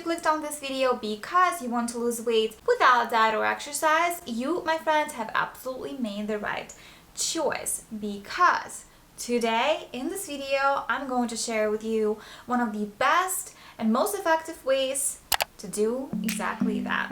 clicked on this video because you want to lose weight without diet or exercise, you, my friends, have absolutely made the right choice, because today in this video I'm going to share with you one of the best and most effective ways to do exactly that.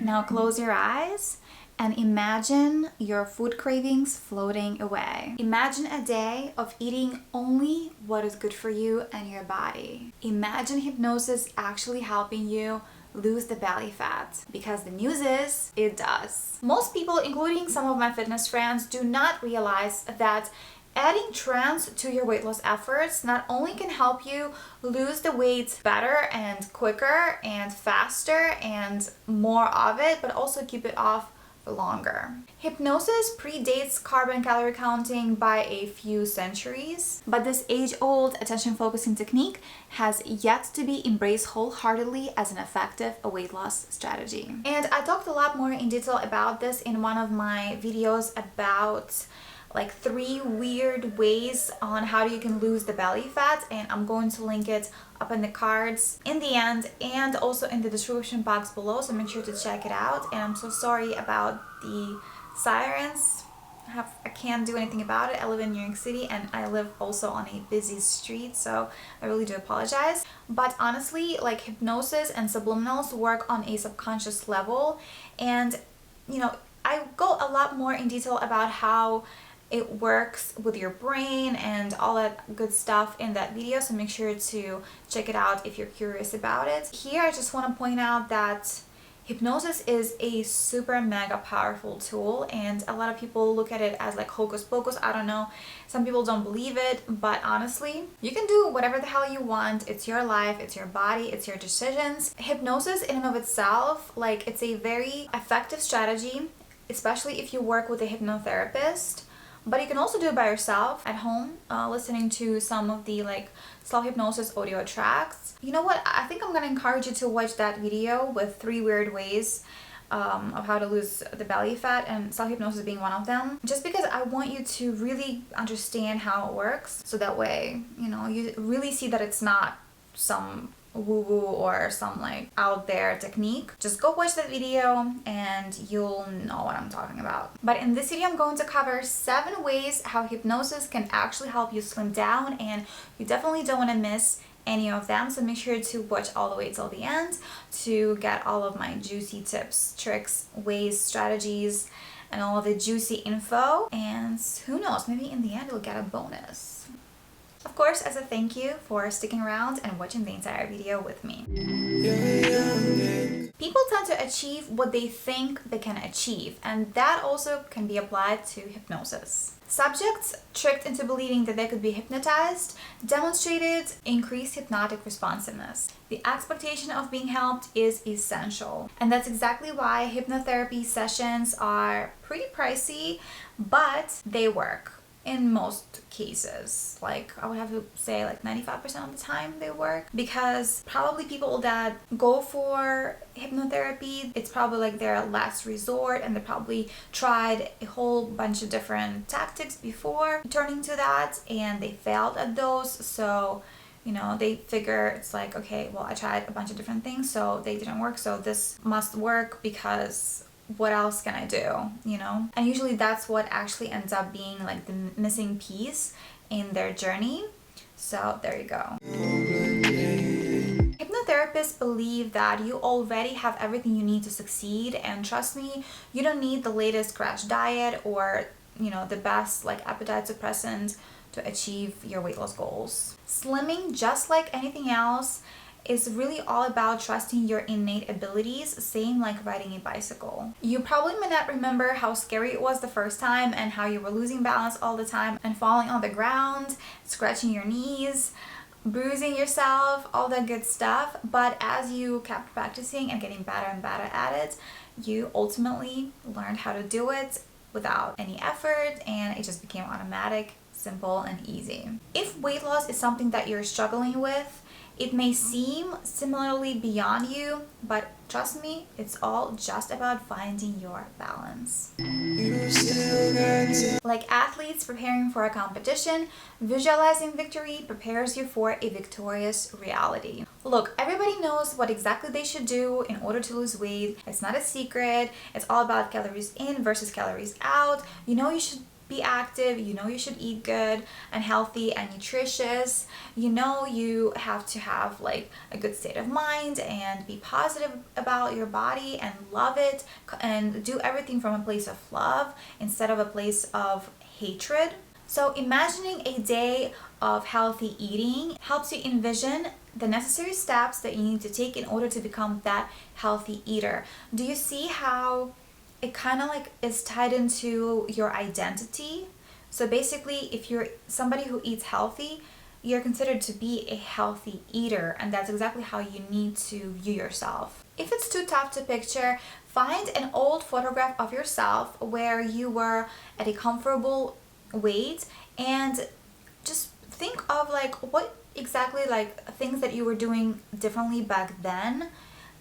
Now close your eyes and imagine your food cravings floating away. Imagine a day of eating only what is good for you and your body. Imagine hypnosis actually helping you lose the belly fat, because the news is, it does. Most people, including some of my fitness friends, do not realize that adding trance to your weight loss efforts not only can help you lose the weight better and quicker and faster and more of it, but also keep it off for longer. Hypnosis predates carb and calorie counting by a few centuries, but this age-old attention-focusing technique has yet to be embraced wholeheartedly as an effective weight loss strategy. And I talked a lot more in detail about this in one of my videos about like 3 weird ways on how you can lose the belly fat, and I'm going to link it up in the cards in the end and also in the description box below, so make sure to check it out. And I'm so sorry about the sirens. I can't do anything about it. I live in New York City and I live also on a busy street, so I really do apologize. But honestly, like, hypnosis and subliminals work on a subconscious level, and you know, I go a lot more in detail about how it works with your brain and all that good stuff in that video, so make sure to check it out if you're curious about it. Here I just want to point out that hypnosis is a super mega powerful tool, and a lot of people look at it as like hocus pocus. I don't know, some people don't believe it, but honestly, you can do whatever the hell you want. It's your life, it's your body, it's your decisions. Hypnosis in and of itself, like, it's a very effective strategy, especially if you work with a hypnotherapist. But you can also do it by yourself at home, listening to some of the like self-hypnosis audio tracks. You know what? I think I'm gonna encourage you to watch that video with 3 weird ways of how to lose the belly fat, and self-hypnosis being one of them, just because I want you to really understand how it works, so that way, you know, you really see that it's not some woo-woo or some like out there technique. Just go watch that video and you'll know what I'm talking about. But in this video I'm going to cover 7 ways how hypnosis can actually help you slim down, and you definitely don't want to miss any of them, so make sure to watch all the way till the end to get all of my juicy tips, tricks, ways, strategies, and all of the juicy info. And who knows, maybe in the end you'll get a bonus. Of course, as a thank you for sticking around and watching the entire video with me. People tend to achieve what they think they can achieve, and that also can be applied to hypnosis. Subjects tricked into believing that they could be hypnotized demonstrated increased hypnotic responsiveness. The expectation of being helped is essential, and that's exactly why hypnotherapy sessions are pretty pricey, but they work. In most cases, like I would have to say like 95% of the time they work, because probably people that go for hypnotherapy, it's probably like their last resort, and they probably tried a whole bunch of different tactics before turning to that, and they failed at those. So, you know, they figure it's like, okay, well, I tried a bunch of different things, so they didn't work, so this must work, because what else can I do, you know? And usually that's what actually ends up being like the missing piece in their journey. So there you go. Hypnotherapists believe that you already have everything you need to succeed, and trust me, you don't need the latest crash diet or, you know, the best like appetite suppressant to achieve your weight loss goals. Slimming, just like anything else, is really all about trusting your innate abilities, same like riding a bicycle. You probably may not remember how scary it was the first time, and how you were losing balance all the time and falling on the ground, scratching your knees, bruising yourself, all that good stuff. But as you kept practicing and getting better and better at it, you ultimately learned how to do it without any effort, and it just became automatic, simple, and easy. If weight loss is something that you're struggling with, it may seem similarly beyond you, but trust me, it's all just about finding your balance. Like athletes preparing for a competition, visualizing victory prepares you for a victorious reality. Look, everybody knows what exactly they should do in order to lose weight. It's not a secret. It's all about calories in versus calories out. You know you should be active, you know you should eat good and healthy and nutritious, you know you have to have like a good state of mind and be positive about your body and love it and do everything from a place of love instead of a place of hatred. So imagining a day of healthy eating helps you envision the necessary steps that you need to take in order to become that healthy eater. Do you see how it kind of like is tied into your identity? So basically, if you're somebody who eats healthy, you're considered to be a healthy eater, and that's exactly how you need to view yourself. If it's too tough to picture, find an old photograph of yourself where you were at a comfortable weight and just think of like what exactly like things that you were doing differently back then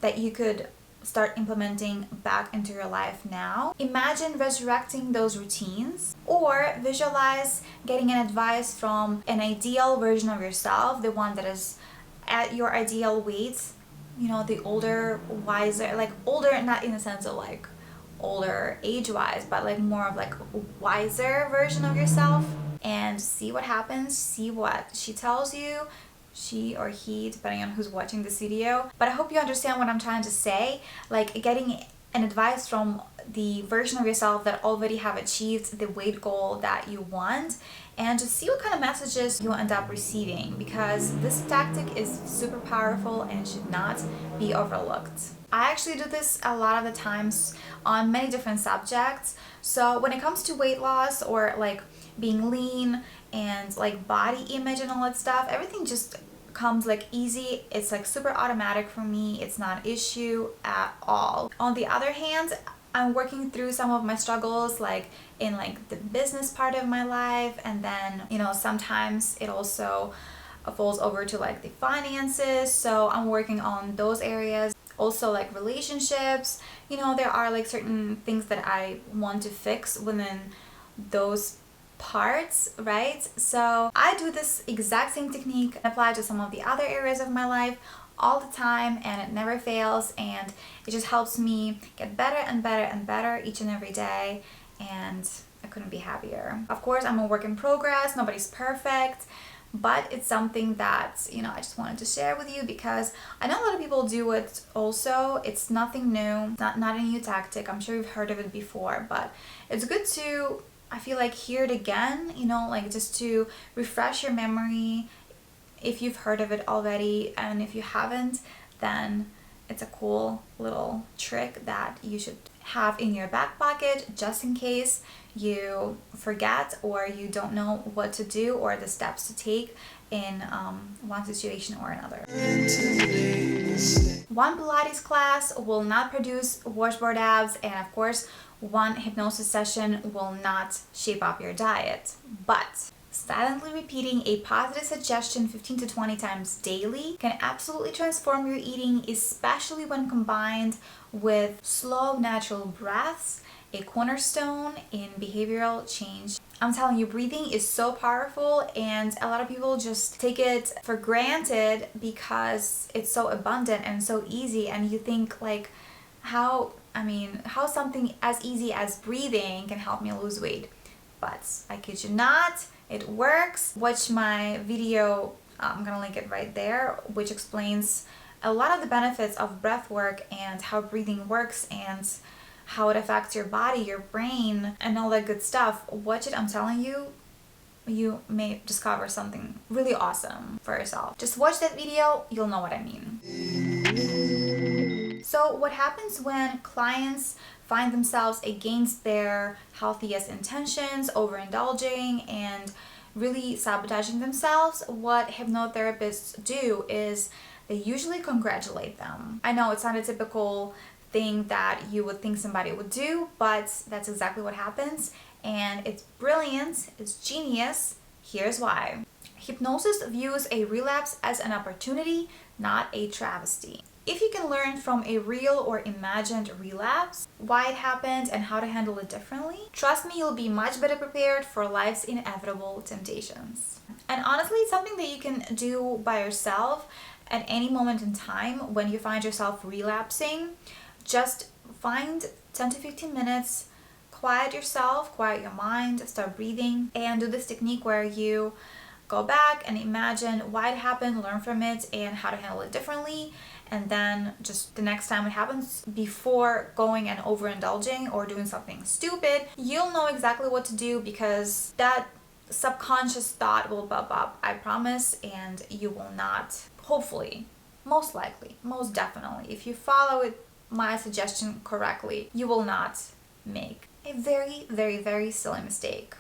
that you could start implementing back into your life now. Imagine resurrecting those routines, or visualize getting an advice from an ideal version of yourself, the one that is at your ideal weight, you know, the older, wiser, like older not in the sense of like older age-wise, but like more of like a wiser version of yourself, and see what happens, see what she tells you, she or he, depending on who's watching this video. But I hope you understand what I'm trying to say, like getting an advice from the version of yourself that already have achieved the weight goal that you want, and just see what kind of messages you end up receiving, because this tactic is super powerful and should not be overlooked. I actually do this a lot of the times on many different subjects. So when it comes to weight loss or like being lean and like body image and all that stuff, everything just comes like easy. It's like super automatic for me. It's not an issue at all. On the other hand, I'm working through some of my struggles like in like the business part of my life, and then you know sometimes it also falls over to like the finances, so I'm working on those areas. Also like relationships, you know, there are like certain things that I want to fix within those parts, right? So I do this exact same technique applied to some of the other areas of my life all the time, and it never fails, and it just helps me get better and better and better each and every day, and I couldn't be happier. Of course, I'm a work in progress, nobody's perfect, but it's something that, you know, I just wanted to share with you because I know a lot of people do it also. It's nothing new, not a new tactic. I'm sure you've heard of it before, but it's good to, I feel like, hear it again, you know, like just to refresh your memory if you've heard of it already, and if you haven't, then it's a cool little trick that you should have in your back pocket just in case you forget or you don't know what to do or the steps to take in one situation or another. One Pilates class will not produce washboard abs, and of course one hypnosis session will not shape up your diet, but silently repeating a positive suggestion 15 to 20 times daily can absolutely transform your eating, especially when combined with slow, natural breaths, a cornerstone in behavioral change. I'm telling you, breathing is so powerful, and a lot of people just take it for granted because it's so abundant and so easy, and you think like, how something as easy as breathing can help me lose weight. But I kid you not, it works. Watch my video, I'm gonna link it right there, which explains a lot of the benefits of breath work and how breathing works and how it affects your body, your brain, and all that good stuff. Watch it, I'm telling you, you may discover something really awesome for yourself. Just watch that video, you'll know what I mean. So what happens when clients find themselves against their healthiest intentions, overindulging and really sabotaging themselves? What hypnotherapists do is they usually congratulate them. I know it's not a typical thing that you would think somebody would do, but that's exactly what happens, and it's brilliant, it's genius. Here's why. Hypnosis views a relapse as an opportunity, not a travesty. If you can learn from a real or imagined relapse, why it happened and how to handle it differently, trust me, you'll be much better prepared for life's inevitable temptations. And honestly, it's something that you can do by yourself at any moment in time when you find yourself relapsing. Just find 10 to 15 minutes, quiet yourself, quiet your mind, start breathing, and do this technique where you go back and imagine why it happened, learn from it, and how to handle it differently. And then just the next time it happens, before going and overindulging or doing something stupid, you'll know exactly what to do, because that subconscious thought will pop up, I promise, and you will not, hopefully, most likely, most definitely, if you follow my suggestion correctly, you will not make a very, very, very silly mistake.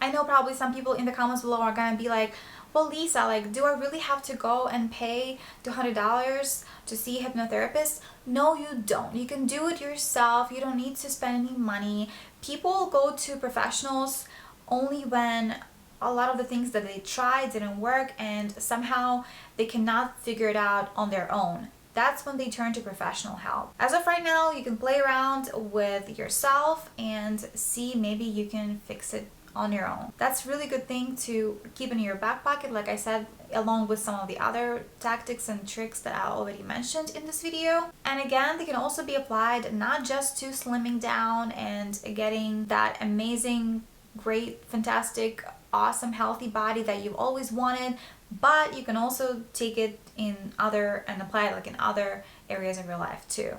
I know probably some people in the comments below are gonna be like, well, Lisa, like, do I really have to go and pay $200 to see a hypnotherapist? No, you don't. You can do it yourself. You don't need to spend any money. People go to professionals only when a lot of the things that they tried didn't work and somehow they cannot figure it out on their own. That's when they turn to professional help. As of right now, you can play around with yourself and see maybe you can fix it on your own. That's a really good thing to keep in your back pocket, like I said, along with some of the other tactics and tricks that I already mentioned in this video. And again, they can also be applied not just to slimming down and getting that amazing, great, fantastic, awesome, healthy body that you've always wanted, but you can also take it in other and apply it like in other areas of your life too,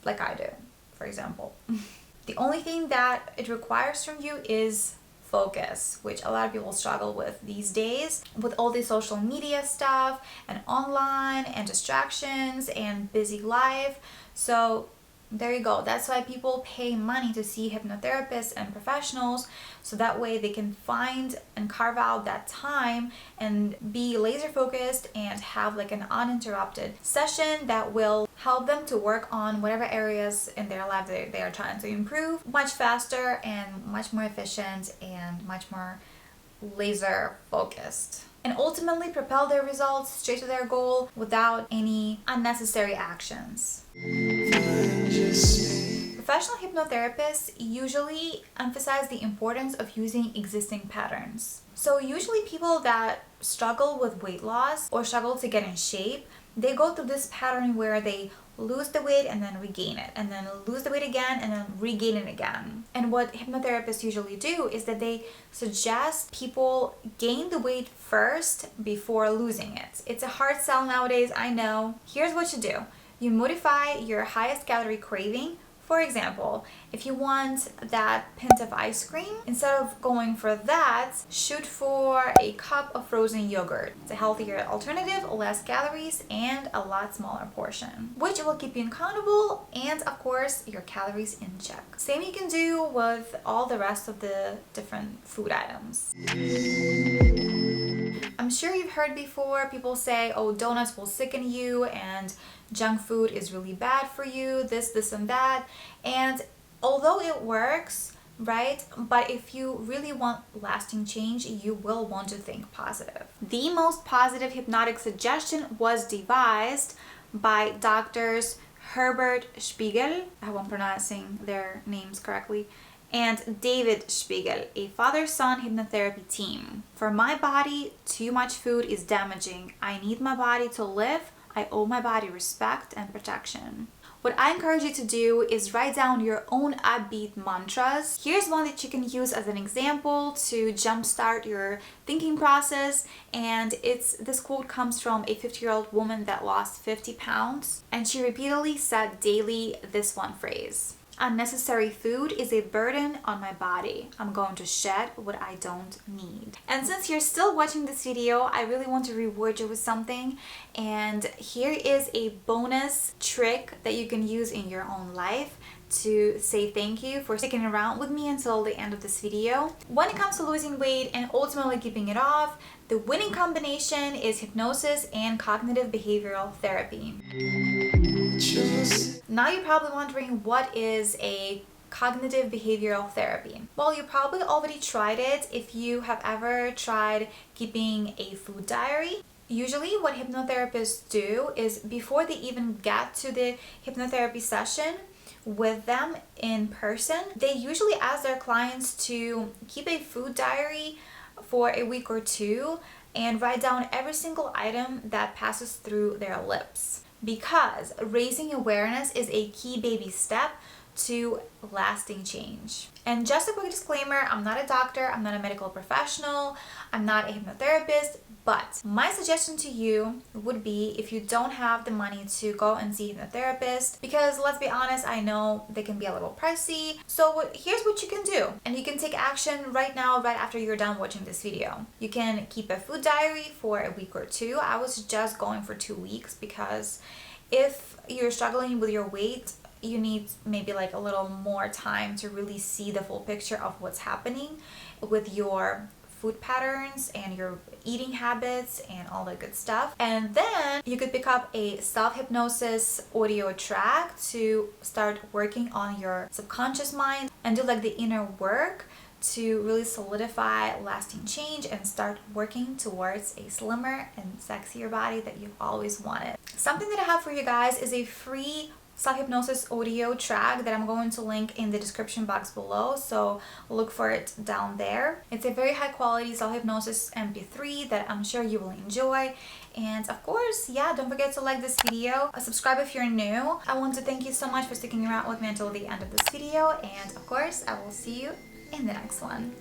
like I do, for example. The only thing that it requires from you is focus, which a lot of people struggle with these days with all this social media stuff and online and distractions and busy life. So there you go. That's why people pay money to see hypnotherapists and professionals, so that way they can find and carve out that time and be laser focused and have like an uninterrupted session that will help them to work on whatever areas in their life they are trying to improve much faster and much more efficient and much more laser focused, and ultimately propel their results straight to their goal without any unnecessary actions. Professional hypnotherapists usually emphasize the importance of using existing patterns. So usually people that struggle with weight loss or struggle to get in shape, they go through this pattern where they lose the weight and then regain it, and then lose the weight again and then regain it again. And what hypnotherapists usually do is that they suggest people gain the weight first before losing it. It's a hard sell nowadays, I know. Here's what you do. You modify your highest calorie craving. For example, if you want that pint of ice cream, instead of going for that, shoot for a cup of frozen yogurt. It's a healthier alternative, less calories, and a lot smaller portion, which will keep you accountable and, of course, your calories in check. Same you can do with all the rest of the different food items. I'm sure you've heard before people say, oh, donuts will sicken you and junk food is really bad for you, this and that. And although it works, right, but if you really want lasting change, you will want to think positive. The most positive hypnotic suggestion was devised by doctors Herbert Spiegel, I hope I'm pronouncing their names correctly, and David Spiegel, a father-son hypnotherapy team. For my body, too much food is damaging. I need my body to live. I owe my body respect and protection. What I encourage you to do is write down your own upbeat mantras. Here's one that you can use as an example to jumpstart your thinking process. And this quote comes from a 50-year-old woman that lost 50 pounds. And she repeatedly said daily this one phrase: unnecessary food is a burden on my body. I'm going to shed what I don't need. And since you're still watching this video, I really want to reward you with something. And here is a bonus trick that you can use in your own life to say thank you for sticking around with me until the end of this video. When it comes to losing weight and ultimately keeping it off, the winning combination is hypnosis and cognitive behavioral therapy. Now you're probably wondering, what is a cognitive behavioral therapy? Well, you probably already tried it if you have ever tried keeping a food diary. Usually what hypnotherapists do is before they even get to the hypnotherapy session with them in person, they usually ask their clients to keep a food diary for a week or two and write down every single item that passes through their lips. Because raising awareness is a key baby step to lasting change. And just a quick disclaimer, I'm not a doctor, I'm not a medical professional, I'm not a hypnotherapist, but my suggestion to you would be if you don't have the money to go and see a hypnotherapist, because let's be honest, I know they can be a little pricey. So here's what you can do. And you can take action right now, right after you're done watching this video. You can keep a food diary for a week or two. I was just going for 2 weeks because if you're struggling with your weight, you need maybe like a little more time to really see the full picture of what's happening with your food patterns and your eating habits and all that good stuff. And then you could pick up a self-hypnosis audio track to start working on your subconscious mind and do like the inner work to really solidify lasting change and start working towards a slimmer and sexier body that you've always wanted. Something that I have for you guys is a free self-hypnosis audio track that I'm going to link in the description box below, so look for it down there. It's a very high quality self-hypnosis MP3 that I'm sure you will enjoy. And of course, yeah, don't forget to like this video, subscribe if you're new. I want to thank you so much for sticking around with me until the end of this video, and of course I will see you in the next one.